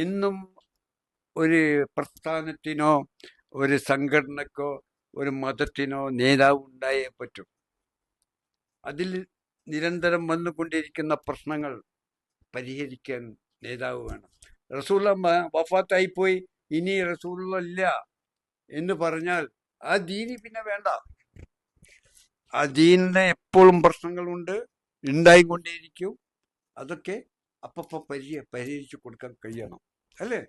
ഇന്നും ഒരു പ്രസ്ഥാനത്തിനോ ഒരു സംഘടനക്കോ ഒരു മതത്തിനോ നേതാവ് ഉണ്ടായേ പറ്റും. അതിൽ നിരന്തരം വന്നുകൊണ്ടിരിക്കുന്ന പ്രശ്നങ്ങൾ പരിഹരിക്കാൻ നേതാവ് വേണം. റസൂല വഫാത്തായിപ്പോയി, ഇനി റസൂലുള്ള ഇല്ല എന്ന് പറഞ്ഞാൽ ആ ദീനി പിന്നെ വേണ്ട. ആ ദീനിന് എപ്പോഴും പ്രശ്നങ്ങളുണ്ട്, ഉണ്ടായിക്കൊണ്ടേയിരിക്കും. അതൊക്കെ അപ്പപ്പോ പരിഹരിച്ചു കൊടുക്കാൻ കഴിയണം, അല്ലേ?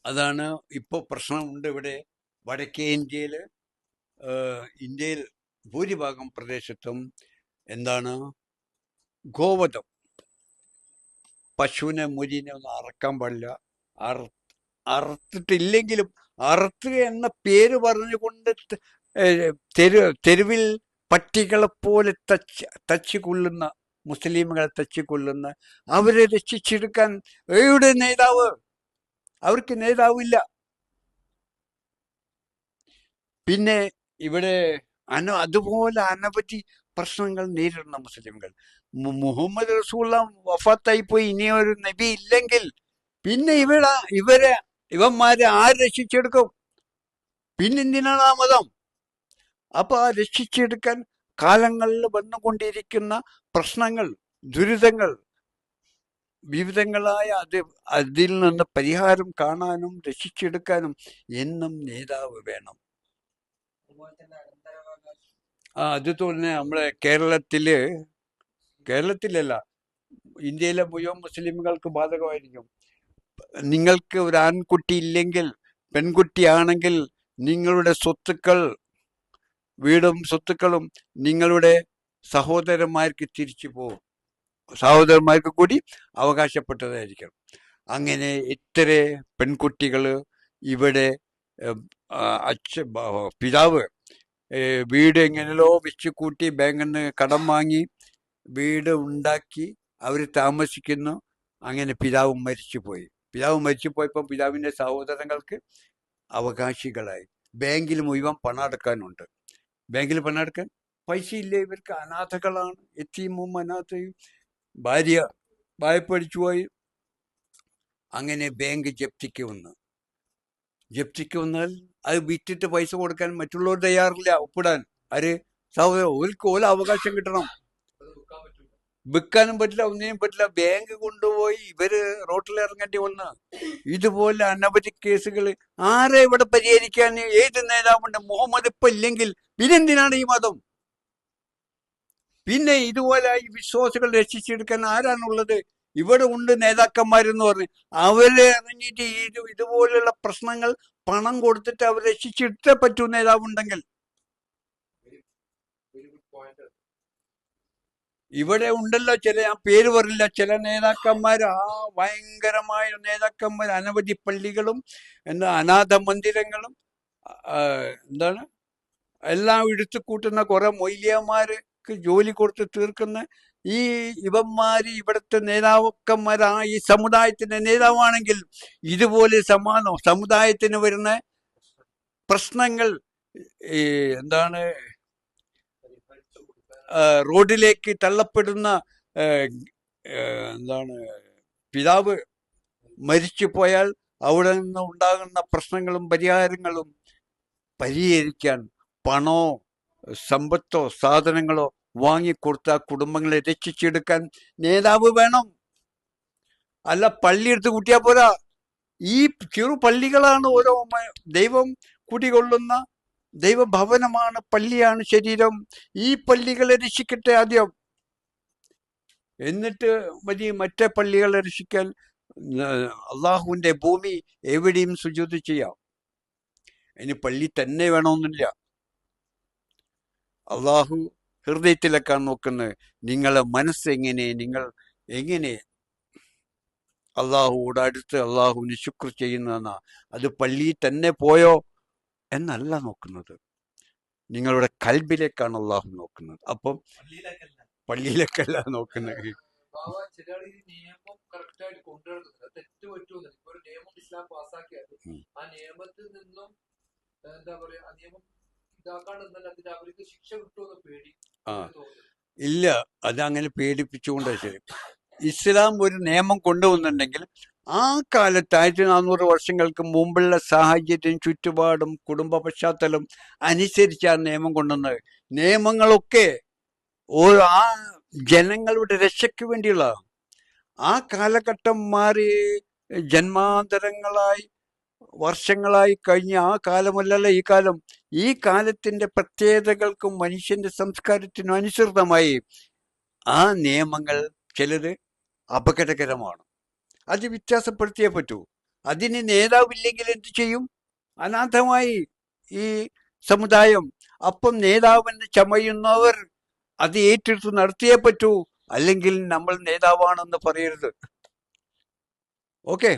അതാണ് ഇപ്പോൾ പ്രശ്നമുണ്ട് ഇവിടെ വടക്കേ ഇന്ത്യയിൽ. ഇന്ത്യയിൽ ഭൂരിഭാഗം പ്രദേശത്തും എന്താണ് ഗോവധം, പശുവിനെ മുരിനെ ഒന്നും അറക്കാൻ പാടില്ല. അറുത്തിട്ടില്ലെങ്കിലും അറുത്ത് എന്ന പേര് പറഞ്ഞുകൊണ്ട് തെരുവിൽ പട്ടികളെ പോലെ തച്ചു കൊള്ളുന്ന മുസ്ലിമുകളെ തച്ചു കൊള്ളുന്ന അവരെ രക്ഷിച്ചെടുക്കാൻ എവിടെ നേതാവ്? അവർക്ക് നേതാവില്ല. പിന്നെ ഇവിടെ അതുപോലെ അനവധി പ്രശ്നങ്ങൾ നേരിടുന്ന മുസ്ലിംകൾ. മുഹമ്മദ് റസൂൽ വഫാത്തായി പോയി, ഇനി ഒരു നബി ഇല്ലെങ്കിൽ പിന്നെ ഇവന്മാരെ ആര് രക്ഷിച്ചെടുക്കും? പിന്നെന്തിനാണ് ആ മതം? അപ്പൊ ആ രക്ഷിച്ചെടുക്കാൻ കാലങ്ങളിൽ വന്നുകൊണ്ടിരിക്കുന്ന പ്രശ്നങ്ങൾ, ദുരിതങ്ങൾ, വിവിധങ്ങളായ അതിൽ നിന്ന് പരിഹാരം കാണാനും രക്ഷിച്ചെടുക്കാനും എന്നും നേതാവ് വേണം. അതുപോലെ നമ്മളെ കേരളത്തിലല്ല, ഇന്ത്യയിലെ മുഴുവൻ മുസ്ലിമുകൾക്ക് ബാധകമായിരിക്കും. നിങ്ങൾക്ക് ഒരു ആൺകുട്ടി ഇല്ലെങ്കിൽ, പെൺകുട്ടിയാണെങ്കിൽ നിങ്ങളുടെ വീടും സ്വത്തുക്കളും നിങ്ങളുടെ സഹോദരന്മാർക്ക് തിരിച്ചു പോകും. സഹോദരന്മാർക്ക് കൂടി അവകാശപ്പെട്ടതായിരിക്കണം. അങ്ങനെ ഇത്ര പെൺകുട്ടികൾ ഇവിടെ പിതാവ് വീട് എങ്ങനെയോ വെച്ച് കൂട്ടി ബാങ്കിൽ നിന്ന് കടം വാങ്ങി വീട് ഉണ്ടാക്കി അവർ താമസിക്കുന്നു. അങ്ങനെ പിതാവ് മരിച്ചുപോയി. മരിച്ചുപോയപ്പോൾ പിതാവിൻ്റെ സഹോദരങ്ങൾക്ക് അവകാശികളായി. ബാങ്കിൽ മുഴുവൻ പണം അടക്കാനുണ്ട്. ബാങ്കിൽ പണം അടക്കാൻ പൈസ ഇല്ല. ഇവർക്ക് അനാഥകളാണ്, എത്തീമും അനാഥയും. ഭാര്യ വായ്പടിച്ചുപോയി. അങ്ങനെ ബാങ്ക് ജപ്തിക്ക് വന്നാൽ അത് വിറ്റിട്ട് പൈസ കൊടുക്കാൻ മറ്റുള്ളവർ തയ്യാറില്ല ഒപ്പിടാൻ. ഓല അവകാശം കിട്ടണം. വിൽക്കാനും പറ്റില്ല, ഒന്നിനും പറ്റില്ല. ബാങ്ക് കൊണ്ടുപോയി ഇവര് റോട്ടിൽ ഇറങ്ങേണ്ടി വന്ന്. ഇതുപോലെ അനവധി കേസുകൾ. ആരെ ഇവിടെ പരിഹരിക്കാൻ ഏത് നേതാവുണ്ട്? മുഹമ്മദ് ഇപ്പൊ ഇല്ലെങ്കിൽ പിന്നെന്തിനാണ് ഈ മതം? പിന്നെ ഇതുപോലെ ഈ വിശ്വാസികൾ രക്ഷിച്ചെടുക്കാൻ ആരാണുള്ളത്? ഇവിടെ ഉണ്ട് നേതാക്കന്മാരെന്ന് പറഞ്ഞ് അവരെ ഇറങ്ങിയിട്ട് ഇതുപോലെയുള്ള പ്രശ്നങ്ങൾ പണം കൊടുത്തിട്ട് അവർ രക്ഷിച്ചെടുത്തേ പറ്റൂ നേതാവുണ്ടെങ്കിൽ. ഇവിടെ ഉണ്ടല്ലോ ഞാൻ പേര് പറയില്ല, ചില നേതാക്കന്മാർ, ഭയങ്കരമായ നേതാക്കന്മാർ. അനവധി പള്ളികളും അനാഥ മന്ദിരങ്ങളും എല്ലാം എടുത്തു കൂട്ടുന്ന കുറെ മൊയ്ലിയന്മാർക്ക് ജോലി കൊടുത്ത് തീർക്കുന്ന ഇവന്മാര് ഇവിടുത്തെ നേതാക്കന്മാരാ. ഈ സമുദായത്തിന്റെ നേതാവാണെങ്കിൽ ഇതുപോലെ സമുദായത്തിന് വരുന്ന പ്രശ്നങ്ങൾ റോഡിലേക്ക് തള്ളപ്പെടുന്ന പിതാവ് മരിച്ചു പോയാൽ അവിടെ നിന്ന് ഉണ്ടാകുന്ന പ്രശ്നങ്ങളും പരിഹാരങ്ങളും പരിഹരിക്കാൻ പണോ സമ്പത്തോ സാധനങ്ങളോ വാങ്ങിക്കൊടുത്ത കുടുംബങ്ങളെ രക്ഷിച്ചെടുക്കാൻ നേതാവ് വേണം. അല്ല പള്ളി എടുത്ത് കൂട്ടിയാ പോരാ. ഈ ചെറു പള്ളികളാണ് ഓരോ ദൈവം കുടികൊള്ളുന്ന ദൈവഭവനമാണ്, പള്ളിയാണ് ശരീരം. ഈ പള്ളികളെ രക്ഷിക്കട്ടെ ആദ്യം, എന്നിട്ട് മതി മറ്റേ പള്ളികളെ രക്ഷിക്കാൻ. അള്ളാഹുവിന്റെ ഭൂമി എവിടെയും സുജൂദ് ചെയ്യാം. ഇനി പള്ളി തന്നെ വേണമെന്നില്ല. അള്ളാഹു ഹൃദയത്തിലേക്കാണ് നോക്കുന്നത്. നിങ്ങളെ മനസ്സെങ്ങനെ, നിങ്ങൾ എങ്ങനെ അള്ളാഹുവോട് അടുത്ത് അള്ളാഹുവിന് ശുക്ർ ചെയ്യുന്നതെന്നാ. അത് പള്ളിയിൽ തന്നെ പോയോ എന്നല്ല നോക്കുന്നത്, നിങ്ങളുടെ കൽബിലേക്കാണ് അള്ളാഹു നോക്കുന്നത്. അപ്പം പള്ളിയിലേക്കല്ല നോക്കുന്നത്. ഇല്ല, അതങ്ങനെ പേടിപ്പിച്ചുകൊണ്ടാ ശരി. ഇസ്ലാം ഒരു നിയമം കൊണ്ടുവന്നിട്ടുണ്ടെങ്കിൽ ആ കാലത്ത് 1400 വർഷങ്ങൾക്ക് മുമ്പുള്ള സാഹചര്യം, ചുറ്റുപാടും, കുടുംബ പശ്ചാത്തലം അനുസരിച്ച് ആ നിയമം കൊണ്ടുവന്നത്. നിയമങ്ങളൊക്കെ ആ ജനങ്ങളുടെ രക്ഷയ്ക്ക് വേണ്ടിയുള്ള ആ കാലഘട്ടം മാറി ജന്മാന്തരങ്ങളായി വർഷങ്ങളായി കഴിഞ്ഞ ആ കാലമല്ലല്ലോ ഈ കാലം. ഈ കാലത്തിന്റെ പ്രത്യേകതകൾക്കും മനുഷ്യന്റെ സംസ്കാരത്തിനും അനുസൃതമായി ആ നിയമങ്ങൾ ചിലത് അപകടകരമാണ്. അത് വ്യത്യാസപ്പെടുത്തിയേ പറ്റൂ. അതിന് നേതാവില്ലെങ്കിൽ എന്തു ചെയ്യും? അനാഥമായി ഈ സമുദായം. അപ്പം നേതാവിന് ചമയുന്നവർ അത് ഏറ്റെടുത്ത് നടത്തിയേ പറ്റൂ, അല്ലെങ്കിൽ നമ്മൾ നേതാവാണെന്ന് പറയരുത്. ഓക്കെ.